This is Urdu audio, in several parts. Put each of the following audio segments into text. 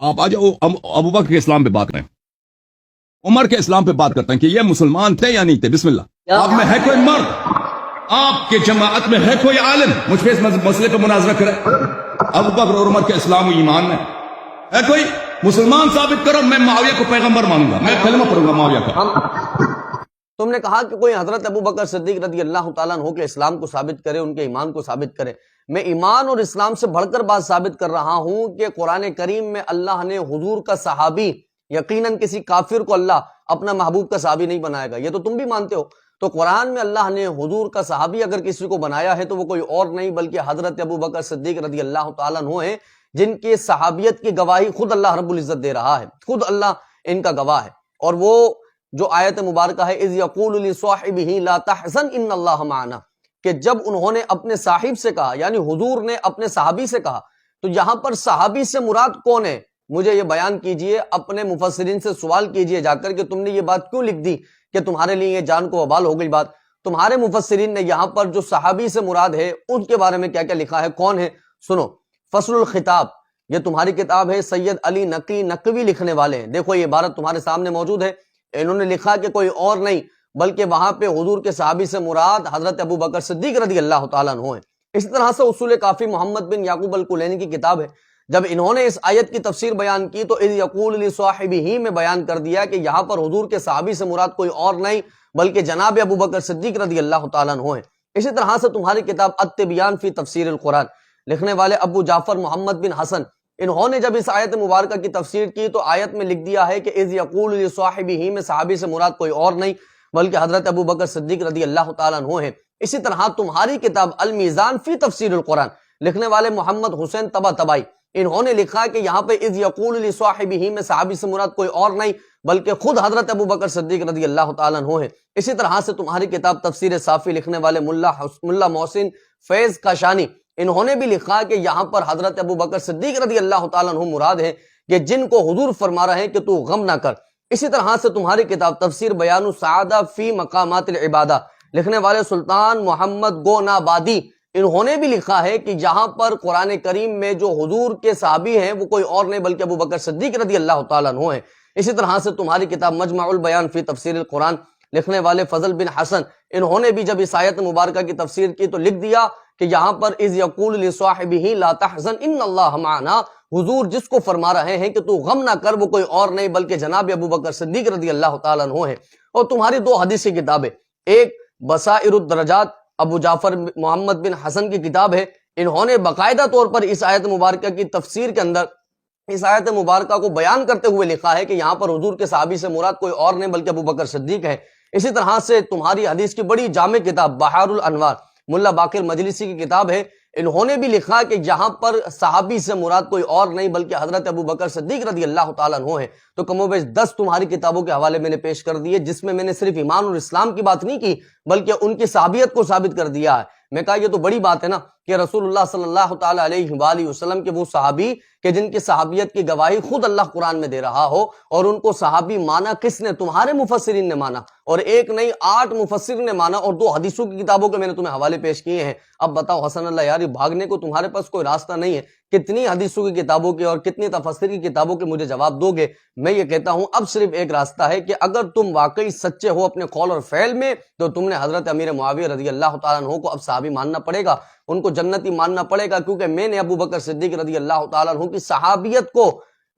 آپ آ جاؤ ابو بکر کے اسلام پہ بات کریں، عمر کے اسلام پہ بات کرتے ہیں کہ یہ مسلمان تھے یا نہیں تھے. بسم اللہ. آپ میں ہے کوئی مرد، آپ کے جماعت میں ہے کوئی عالم مجھ پہ اس مسئلے پہ مناظرہ کرے؟ ابو بکر اور عمر کے اسلام و ایمان میں ہے کوئی؟ مسلمان ثابت کرو، میں معاویہ کو پیغمبر مانوں گا، میں کلمہ پڑھوں گا معاویہ کا. تم نے کہا کہ کوئی حضرت ابو بکر صدیق رضی اللہ تعالیٰ عنہ کے اسلام کو ثابت کرے، ان کے ایمان کو ثابت کرے. میں ایمان اور اسلام سے بڑھ کر بات ثابت کر رہا ہوں کہ قرآن کریم میں اللہ نے حضور کا صحابی، یقیناً کسی کافر کو اللہ اپنا محبوب کا صحابی نہیں بنائے گا، یہ تو تم بھی مانتے ہو. تو قرآن میں اللہ نے حضور کا صحابی اگر کسی کو بنایا ہے تو وہ کوئی اور نہیں بلکہ حضرت ابو بکر صدیق رضی اللہ تعالیٰ عنہ ہیں، جن کی صحابیت کی گواہی خود اللہ رب العزت دے رہا ہے، خود اللہ ان کا گواہ ہے. اور وہ جو آیت مبارکہ ہے اذ یقول لصاحبہ لا تحزن ان اللہ معنا، کہ جب انہوں نے اپنے صاحب سے کہا، یعنی حضور نے اپنے صحابی سے کہا، تو یہاں پر صحابی سے مراد کون ہے؟ مجھے یہ بیان کیجئے، اپنے مفسرین سے سوال کیجئے جا کر کہ تم نے یہ بات کیوں لکھ دی کہ تمہارے لیے یہ جان کو وبال ہو گئی بات. تمہارے مفسرین نے یہاں پر جو صحابی سے مراد ہے ان کے بارے میں کیا کیا لکھا ہے، کون ہے؟ سنو، فصل الخطاب، یہ تمہاری کتاب ہے، سید علی نقی نقوی لکھنے والے ہیں. دیکھو یہ عبارت تمہارے سامنے موجود ہے. انہوں نے لکھا کہ کوئی اور نہیں بلکہ وہاں پہ حضور کے صحابی سے مراد حضرت ابو بکر صدیق رضی اللہ تعالیٰ عنہ ہیں. اسی طرح سے اصول کافی محمد بن یعقوب الکلینی کی کتاب ہے. جب انہوں نے اس آیت کی تفسیر بیان کی تو اذ یقول لصاحبہ میں بیان کر دیا کہ یہاں پر حضور کے صحابی سے مراد کوئی اور نہیں بلکہ جناب ابو بکر صدیق رضی اللہ تعالیٰ عنہ ہیں. اسی طرح سے تمہاری کتاب التبیان فی تفسیر القرآن لکھنے والے ابو جعفر محمد بن حسن، انہوں نے جب اس آیت مبارکہ کی تفسیر کی تو آیت میں لکھ دیا ہے کہ اذ یقول لصاحبہ میں صحابی سے مراد کوئی اور نہیں بلکہ حضرت ابو بکر صدیق رضی اللہ تعالیٰ عنہ ہیں. اسی طرح تمہاری کتاب المیزان فی تفسیر القرآن لکھنے والے محمد حسین طباطبائی، انہوں نے لکھا کہ یہاں پہ اذ یقول لصاحبہ میں صحابی سے مراد کوئی اور نہیں بلکہ خود حضرت ابو بکر صدیق رضی اللہ تعالیٰ عنہ ہیں. اسی طرح سے تمہاری کتاب تفسیر صافی لکھنے والے ملا محسن فیض کاشانی، انہوں نے بھی لکھا کہ یہاں پر حضرت ابو بکر صدیق رضی اللہ تعالیٰ عنہ مراد ہیں کہ جن کو حضور فرما رہے ہیں کہ تو غم نہ کر. اسی طرح سے تمہاری کتاب تفسیر بیان السعادہ فی مقامات العبادہ لکھنے والے سلطان محمد گونابادی، انہوں نے بھی لکھا ہے کہ یہاں پر قرآن کریم میں جو حضور کے صحابی ہیں وہ کوئی اور نہیں بلکہ ابو بکر صدیق رضی اللہ تعالیٰ عنہ ہیں. اسی طرح سے تمہاری کتاب مجمع البیان فی تفسیر القرآن لکھنے والے فضل بن حسن، انہوں نے بھی جب اس آیت مبارکہ کی تفسیر کی تو لکھ دیا کہ یہاں پر اذ یقول لصاحبہ لا تحزن ان اللہ معنا، حضور جس کو فرما رہے ہیں کہ تو غم نہ کر وہ کوئی اور نہیں بلکہ جناب ابو بکر صدیق رضی اللہ تعالیٰ عنہ ہیں. اور تمہاری دو حدیثی کتابیں، ایک بصائر الدرجات ابو جعفر محمد بن حسن کی کتاب ہے، انہوں نے باقاعدہ طور پر اس آیت مبارکہ کی تفسیر کے اندر اس آیت مبارکہ کو بیان کرتے ہوئے لکھا ہے کہ یہاں پر حضور کے صحابی سے مراد کوئی اور نہیں بلکہ ابو بکر صدیق ہے. اسی طرح سے تمہاری حدیث کی بڑی جامع کتاب بحار الانوار ملا باقر مجلسی کی کتاب ہے، انہوں نے بھی لکھا کہ یہاں پر صحابی سے مراد کوئی اور نہیں بلکہ حضرت ابو بکر صدیق رضی اللہ تعالیٰ عنہ ہیں. تو کم و بیش 10 تمہاری کتابوں کے حوالے میں نے پیش کر دیے جس میں میں نے صرف ایمان اور اسلام کی بات نہیں کی بلکہ ان کی صحابیت کو ثابت کر دیا ہے. میں کہا یہ تو بڑی بات ہے نا کہ رسول اللہ صلی اللہ تعالیٰ علیہ وآلہ وسلم کے وہ صحابی کہ جن کی صحابیت کی گواہی خود اللہ قرآن میں دے رہا ہو، اور ان کو صحابی مانا کس نے؟ تمہارے مفسرین نے مانا، اور ایک نہیں 8 مفسر نے مانا، اور 2 حدیثوں کی کتابوں کے میں نے تمہیں حوالے پیش کیے ہیں. اب بتاؤ حسن اللہ یاری، بھاگنے کو تمہارے پاس کوئی راستہ نہیں ہے. کتنی حدیثوں کی کتابوں کے اور کتنی تفسیر کی کتابوں کے مجھے جواب دو گے؟ میں یہ کہتا ہوں اب صرف ایک راستہ ہے کہ اگر تم واقعی سچے ہو اپنے قول اور فعل میں تو تم نے حضرت امیر معاویہ رضی اللہ تعالیٰ عنہ کو اب صحابی ماننا پڑے گا، ان کو جنتی ماننا پڑے گا، کیونکہ میں نے ابو بکر صدیق رضی اللہ تعالیٰ عنہ کی صحابیت کو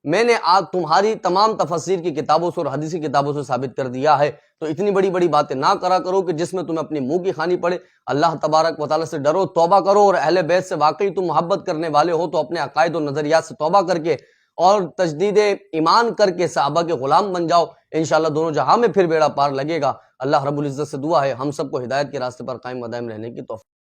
میں نے آج تمہاری تمام تفسیر کی کتابوں سے اور حدیثی کتابوں سے ثابت کر دیا ہے. تو اتنی بڑی بڑی باتیں نہ کرا کرو کہ جس میں تمہیں اپنی منہ کی کھانی پڑے. اللہ تبارک و تعالیٰ سے ڈرو، توبہ کرو، اور اہل بیت سے واقعی تم محبت کرنے والے ہو تو اپنے عقائد و نظریات سے توبہ کر کے اور تجدید ایمان کر کے صحابہ کے غلام بن جاؤ. انشاءاللہ دونوں جہاں میں پھر بیڑا پار لگے گا. اللہ رب العزت سے دعا ہے ہم سب کو ہدایت کے راستے پر قائم و دائم رہنے کی توفیق